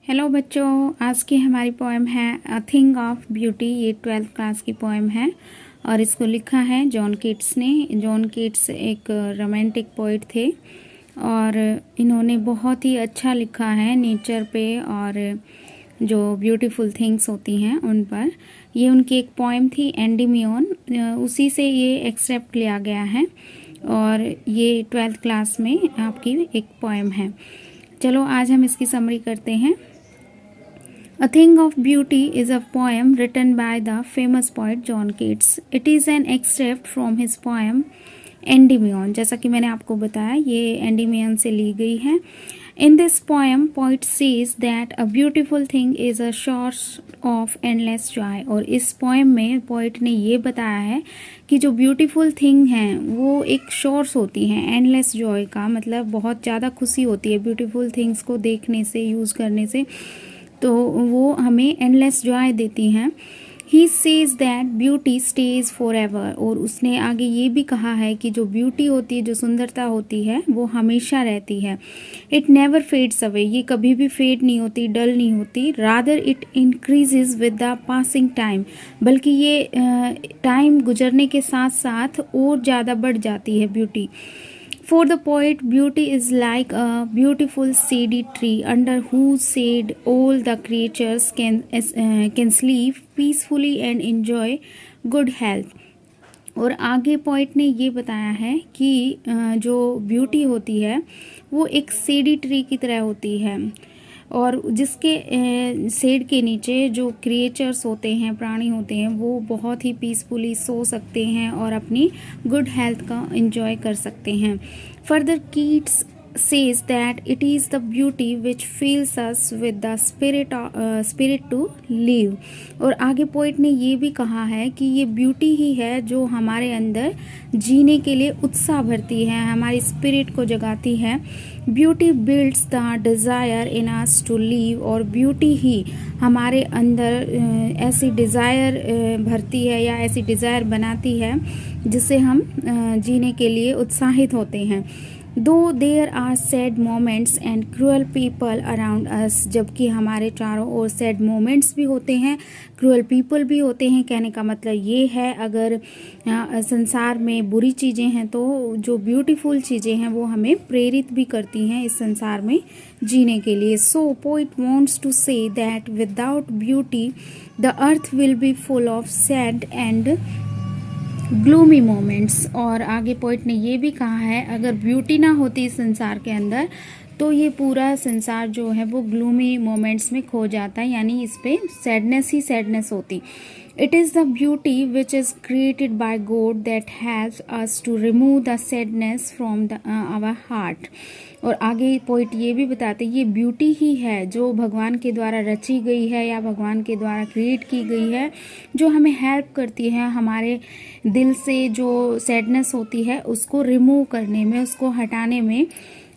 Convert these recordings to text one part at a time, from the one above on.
Hello बच्चों, आज की हमारी पोएम है अ थिंग ऑफ ब्यूटी। ये 12th क्लास की पोएम है और इसको लिखा है जॉन कीट्स ने। जॉन कीट्स एक रोमांटिक पोइट थे और इन्होंने बहुत ही अच्छा लिखा है नेचर पे और जो ब्यूटीफुल थिंग्स होती हैं उन पर। ये उनकी एक पोएम थी एंडीमियन, उसी से ये एक्सेप्ट लिया गया है और ये 12th क्लास में आपकी एक पोएम है। चलो आज हम इसकी समरी करते हैं। A Thing of Beauty is a poem written by the famous poet John Keats. It is an excerpt from his poem Endymion. जैसा कि मैंने आपको बताया, ये एंडीमियन से ली गई है। In this poem, poet says that a beautiful thing is a source of endless joy. और इस पोएम में पोइट ने ये बताया है कि जो ब्यूटीफुल थिंग हैं वो एक सोर्स होती हैं एंडलेस जॉय का, मतलब बहुत ज़्यादा खुशी होती है ब्यूटीफुल थिंग्स को देखने से, यूज़ करने से, तो वो हमें एंडलेस जॉय देती हैं। He says that beauty stage for ever. और उसने आगे ये भी कहा है कि जो ब्यूटी होती है, जो सुंदरता होती है, वो हमेशा रहती है। It never fades away. ये कभी भी फेड नहीं होती, डल नहीं होती। Rather it increases with the passing time. बल्कि ये टाइम गुजरने के साथ साथ और ज़्यादा बढ़ जाती है beauty. For the poet, beauty is like a beautiful shady tree under whose shade all the creatures can sleep peacefully and enjoy good health. और आगे पोइट ने ये बताया है कि जो ब्यूटी होती है वो एक शेडी ट्री की तरह होती है और जिसके शेड के नीचे जो क्रिएचर्स होते हैं, प्राणी होते हैं, वो बहुत ही पीसफुली सो सकते हैं और अपनी गुड हेल्थ का एंजॉय कर सकते हैं। Further Keats says that it is the beauty which fills us with the spirit to live. और आगे पोइट ने ये भी कहा है कि ये ब्यूटी ही है जो हमारे अंदर जीने के लिए उत्साह भरती है, हमारी स्पिरिट को जगाती है। Beauty builds the desire in us to live. और ब्यूटी ही हमारे अंदर ऐसी डिज़ायर भरती है या ऐसी डिज़ायर बनाती है जिससे हम जीने के लिए उत्साहित होते हैं। Though there are sad moments and cruel people around us, जबकि हमारे चारों ओर सैड मोमेंट्स भी होते हैं, क्रूअल पीपल भी होते हैं। कहने का मतलब ये है, अगर संसार में बुरी चीज़ें हैं तो जो ब्यूटीफुल चीज़ें हैं वो हमें प्रेरित भी करती हैं इस संसार में जीने के लिए। So poet wants to say that without beauty the earth will be full of sad and gloomy moments. और आगे पोइट ने ये भी कहा है, अगर ब्यूटी ना होती इस संसार के अंदर तो ये पूरा संसार जो है वो ग्लूमी मोमेंट्स में खो जाता है, यानी इस पे सैडनेस ही सैडनेस होती। It is the beauty which is created by God that helps us to remove the sadness from our heart. और आगे पोइट ये भी बताते ये ब्यूटी ही है जो भगवान के द्वारा रची गई है या भगवान के द्वारा क्रिएट की गई है, जो हमें हेल्प करती है हमारे दिल से जो सैडनेस होती है उसको रिमूव करने में, उसको हटाने में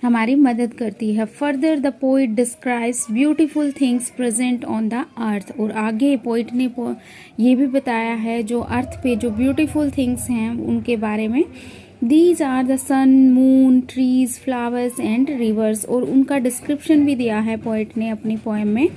हमारी मदद करती है। Further the poet describes beautiful things present on the earth. और आगे पोइट ने ये भी बताया है जो अर्थ पे जो ब्यूटीफुल थिंग्स हैं उनके बारे में। These are the sun, moon, trees, flowers and rivers। और उनका डिस्क्रिप्शन भी दिया है पोइट ने अपनी पोएम में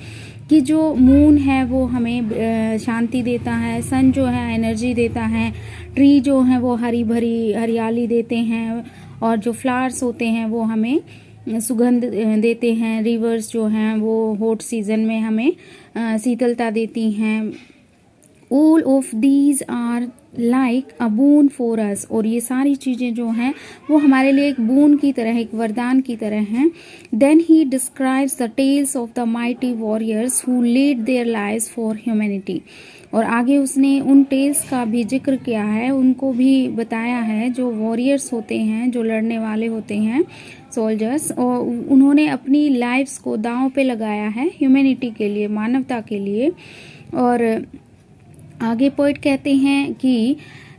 कि जो मून है वो हमें शांति देता है, सन जो है एनर्जी देता है, ट्री जो है वो हरी भरी हरियाली देते हैं, और जो फ्लावर्स होते हैं वो हमें सुगंध देते हैं, रिवर्स जो हैं वो हॉट सीजन में हमें शीतलता देती हैं। All of these are like a boon for us। और ये सारी चीज़ें जो हैं वो हमारे लिए एक बून की तरह, एक वरदान की तरह हैं। Then he describes the tales of the mighty warriors who laid their lives for humanity। और आगे उसने उन टेल्स का भी जिक्र किया है, उनको भी बताया है जो वॉरियर्स होते हैं, जो लड़ने वाले होते हैं, सोल्जर्स, और उन्होंने अपनी लाइफ्स को दांव पे लगाया है ह्यूमैनिटी के लिए, मानवता के लिए। और आगे पोइट कहते हैं कि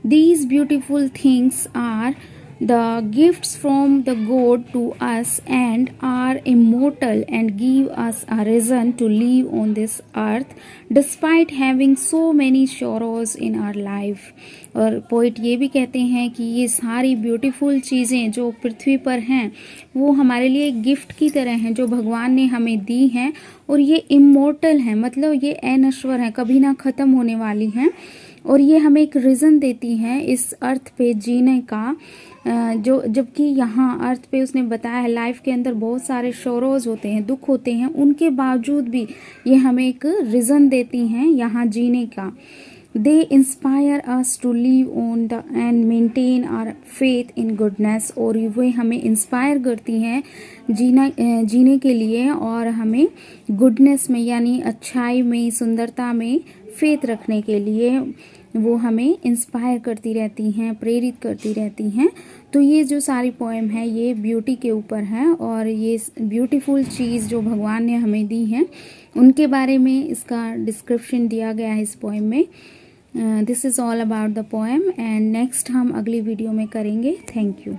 these beautiful things are The gifts from the God to us and are immortal and give us a reason to live on this earth despite having so many sorrows in our life. और poet ये भी कहते हैं कि ये सारी beautiful चीज़ें जो पृथ्वी पर हैं वो हमारे लिए एक गिफ्ट की तरह हैं जो भगवान ने हमें दी हैं, और ये इमोर्टल हैं, मतलब ये अनश्वर हैं, कभी ना ख़त्म होने वाली हैं, और ये हमें एक रीज़न देती हैं इस अर्थ पे जीने का। जो जबकि यहाँ अर्थ पे उसने बताया है लाइफ के अंदर बहुत सारे शोरोज होते हैं, दुख होते हैं, उनके बावजूद भी ये हमें एक रीज़न देती हैं यहाँ जीने का। They inspire us to live on the and maintain our faith in goodness, और वे हमें इंस्पायर करती हैं जीने के लिए और हमें गुडनेस में यानी अच्छाई में, सुंदरता में फेथ रखने के लिए वो हमें इंस्पायर करती रहती हैं, प्रेरित करती रहती हैं। तो ये जो सारी पोएम है ये ब्यूटी के ऊपर है, और ये ब्यूटीफुल चीज़ जो भगवान ने हमें दी है उनके बारे में इसका डिस्क्रिप्शन दिया गया है इस पोएम में। This is all about the poem, and next हम अगली वीडियो में करेंगे। Thank you.